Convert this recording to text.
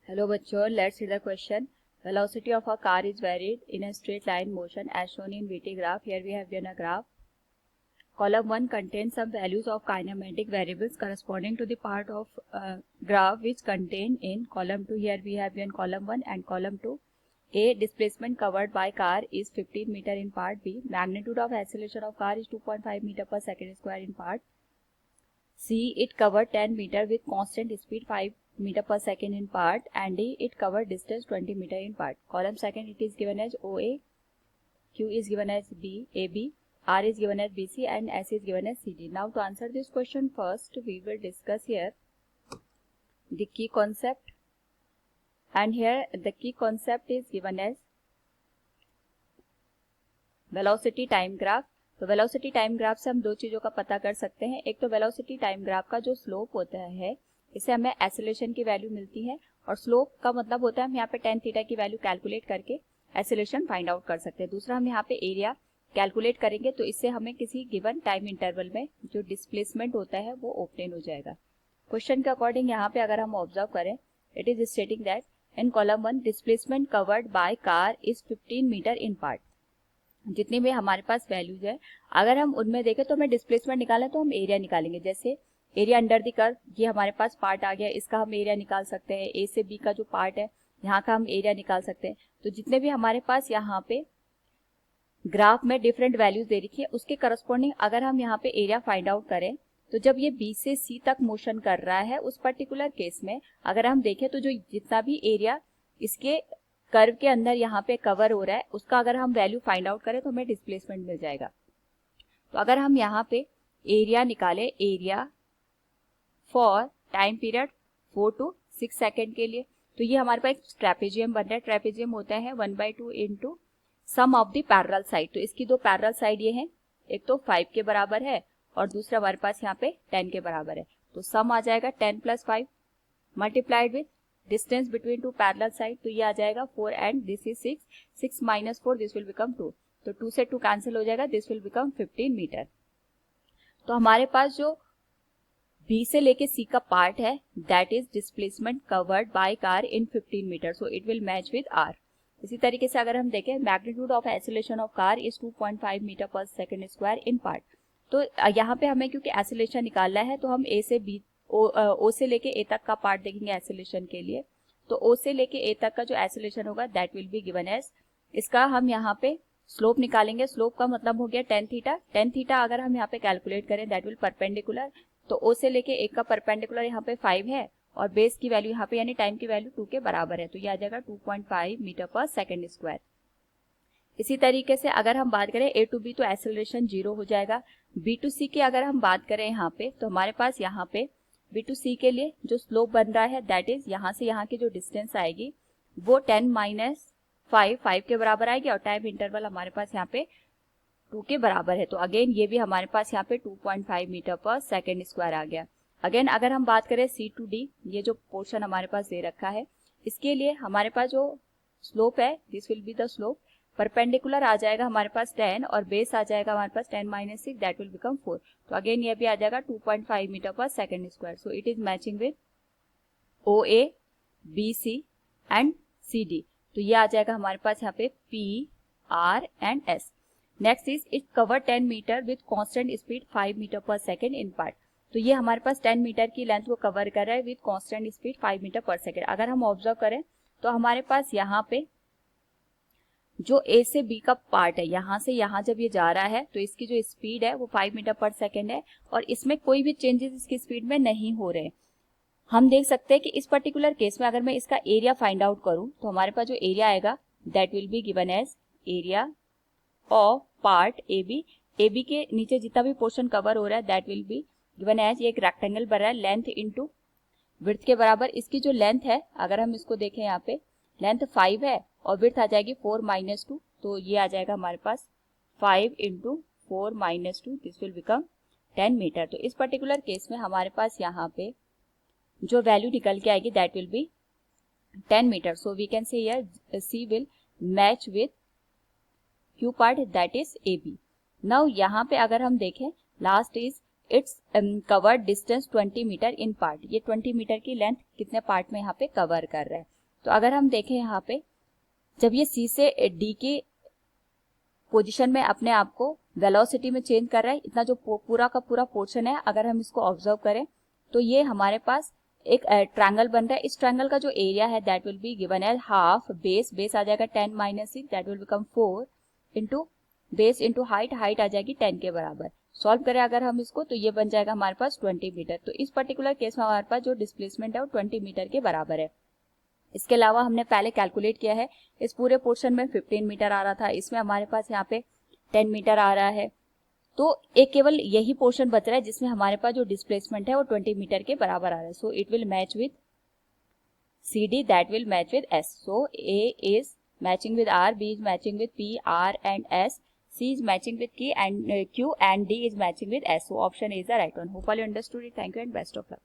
Hello बच्चों, let's see the question. Velocity of a car is varied in a straight line motion as shown in VT graph. Here we have given a graph. Column 1 contains some values of kinematic variables corresponding to the part of graph which contain in column 2. Here we have given column 1 and column 2. A. Displacement covered by car is 15 meter in part. B. Magnitude of acceleration of car is 2.5 meter per second square in part. C. It covered 10 meter with constant speed 5 meter per second in part. And D. It covered distance 20 meter in part. Column second, it is given as OA, Q is given as AB, R is given as BC and S is given as CD. Now to answer this question, first we will discuss here the key concept, and here the key concept is given as velocity time graph. तो velocity time graph से हम दो चीज़ों का पता कर सकते हैं. एक तो वेलोसिटी टाइम ग्राफ का जो स्लोप होता है, इससे हमें एक्सेलरेशन की वैल्यू मिलती है, और स्लोप का मतलब होता है हम यहाँ पे tan थीटा की वैल्यू कैलकुलेट करके एक्सेलरेशन फाइंड आउट कर सकते हैं. दूसरा, हम यहाँ पे एरिया कैलकुलेट करेंगे तो इससे हमें किसी गिवन टाइम इंटरवल में जो डिस्प्लेसमेंट होता है वो ऑब्टेन हो जाएगा. क्वेश्चन के अकॉर्डिंग यहाँ पे अगर हम ऑब्जर्व करें, it is stating that in column 1 displacement covered by car is 15 metre in part. जितनी भी हमारे पास वैल्यूज है, अगर हम उनमें देखें तो हमें डिस्प्लेसमेंट निकालें तो हम एरिया निकालेंगे. जैसे एरिया अंडर द कर्व, ये हमारे पास पार्ट आ गया, इसका हम एरिया निकाल सकते हैं. ए से बी का जो पार्ट है, यहाँ का हम एरिया निकाल सकते हैं. तो जितने भी हमारे पास यहाँ पे ग्राफ में डिफरेंट वैल्यूज दे रखी है, उसके करस्पॉन्डिंग अगर हम यहाँ पे एरिया फाइंड आउट करें, तो जब ये बी से सी तक मोशन कर रहा है, उस पर्टिकुलर केस में अगर हम देखें तो जो जितना भी एरिया इसके कर्व के अंदर यहाँ पे कवर हो रहा है, उसका अगर हम वैल्यू फाइंड आउट करें तो हमें डिस्प्लेसमेंट मिल जाएगा. तो अगर हम यहाँ पे एरिया निकाले, area for time period 4 to 6 second के लिए, तो ये हमारे पास एक ट्रेपेजियम बन रहा है. ट्रेपेजियम होता है 1/2 into sum of the parallel side. तो इसकी दो पैरेलल साइड ये हैं, एक तो 5 के बराबर है और दूसरा हमारे पास यहाँ पे 10 के बराबर है. तो सम आ जाएगा 10 + 5 multiplied with distance between two parallel side, तो ये आ जाएगा 4 and this is 6. 6 - 4 this will become 2. तो 2 से 2 कैंसिल हो जाएगा, दिस विल बिकम 15 मीटर. तो हमारे पास जो बी से लेके सी का पार्ट है, that is displacement covered by car in 15 metre, so it will match with R. इसी तरीके से अगर हम देखें, magnitude of acceleration of car is 2.5 metre per second square in part. तो यहाँ पे हमें क्योंकि एक्सेलरेशन निकालना है, तो हम ए से बी ओ से लेके ए तक का पार्ट देखेंगे एक्सेलरेशन के लिए. तो ओ से लेके ए तक का जो एक्सेलरेशन होगा, that will be given as, इसका हम यहाँ पे स्लोप निकालेंगे. स्लोप का मतलब हो गया tan थीटा. tan थीटा अगर हम यहाँ पे कैलकुलेट करें, दैट विल परपेंडिकुलर. तो ओ से लेके ए का परपेंडिकुलर यहाँ पे 5 है और बेस की वैल्यू यहाँ पे यानी टाइम की वैल्यू 2 के बराबर है, तो ये आ जाएगा 2.5 मीटर पर सेकंड स्क्वायर. इसी तरीके से अगर हम बात करें ए टू बी, तो एक्सेलरेशन 0 हो जाएगा. बी टू सी की अगर हम बात करें यहाँ पे, तो हमारे पास यहाँ पे बी टू सी के लिए जो स्लोप बन रहा है, दैट इज यहाँ से यहाँ की जो डिस्टेंस आएगी वो 10 - 5 के बराबर आएगी, और टाइम इंटरवल हमारे पास यहाँ पे 2 के बराबर है. तो अगेन ये भी हमारे पास यहाँ पे 2.5 मीटर पर सेकेंड स्क्वायर आ गया. अगेन अगर हम बात करें सी टू डी, ये जो पोर्शन हमारे पास दे रखा है, इसके लिए हमारे पास जो स्लोप है, this will be the slope. Perpendicular आ जाएगा हमारे पास 10 और बेस आ जाएगा हमारे पास 10 - 6, दैट विल बिकम 4. तो अगेन ये भी आ जाएगा 2.5 metre per second square. So it is matching with O A, B C and C D. तो ये आ जाएगा हमारे पास यहाँ पे P, R and S. Next is it cover 10 metre with constant speed 5 metre per second in part. तो ये हमारे पास 10 मीटर की लेंथ को कवर कर रहा है with constant speed 5 metre per second. अगर हम ऑब्जर्व करें तो हमारे पास यहाँ पे जो ए से बी का पार्ट है, यहाँ से यहाँ जब ये जा रहा है, तो इसकी जो स्पीड है वो 5 मीटर पर सेकेंड है, और इसमें कोई भी चेंजेस इसकी स्पीड में नहीं हो रहे. हम देख सकते हैं कि इस पर्टिकुलर केस में अगर मैं इसका एरिया फाइंड आउट करूं, तो हमारे पास जो एरिया आएगा, that will be given as area of part A B. A B के नीचे जितना भी पोर्शन कवर हो रहा है, that will be given as, ये एक रेक्टेंगल बन रहा है, लेंथ इंटू विड्थ के बराबर. इसकी जो लेंथ है, अगर हम इसको देखें, यहाँ पे लेंथ 5 है और विड्थ आ जाएगी 4 - 2, तो ये आ जाएगा हमारे पास 5 × 4 - 2, दिस विल बिकम 10 मीटर. तो इस पर्टिकुलर केस में हमारे पास यहाँ पे जो वैल्यू निकल के आएगी, that will be 10 metre. So we can say here C will match with Q part, that is A B. Now यहाँ पे अगर हम देखें, last is its covered distance 20 metre in part. ये 20 मीटर की लेंथ कितने पार्ट में यहाँ पे कवर कर रहा है. तो अगर हम देखें यहाँ पे, जब ये C से D की पोजीशन में अपने आप को वेलोसिटी में चेंज कर रहा है, इतना जो पूरा का पूरा पोर्शन है, अगर हम इसको ऑब्जर्व करें तो ये हमारे पास एक ट्रायंगल बन रहा है। इस ट्रायंगल का जो एरिया है that will be given as half base आ जाएगा 10 minus 6, that will become 4 into base into height आ जाएगी 10 के बराबर। सॉल्व करें अगर हम इसको तो ये बन जाएगा हमारे पास 20 मीटर। तो इस पर्टिकुलर केस में हमारे पास जो डिस्प्लेसमेंट है वो 20 मीटर के बराबर है। इसके अलावा हमने पहले कैलकुलेट किया है, इस पूरे पोर्शन में 15 मीटर आ रहा था, इसमें हमारे पास यहाँ पे 10 मीटर आ रहा है। तो एक केवल यही पोर्शन बच रहा है जिसमें हमारे पास जो डिस्प्लेसमेंट है वो 20 मीटर के बराबर आ रहा है। सो it will match with CD, that will match with S. So A is matching with R, B is matching with P, R and S, C is matching with Q and D is matching with S. So option A is the right one. Hopefully you understood it. Thank you and best of luck.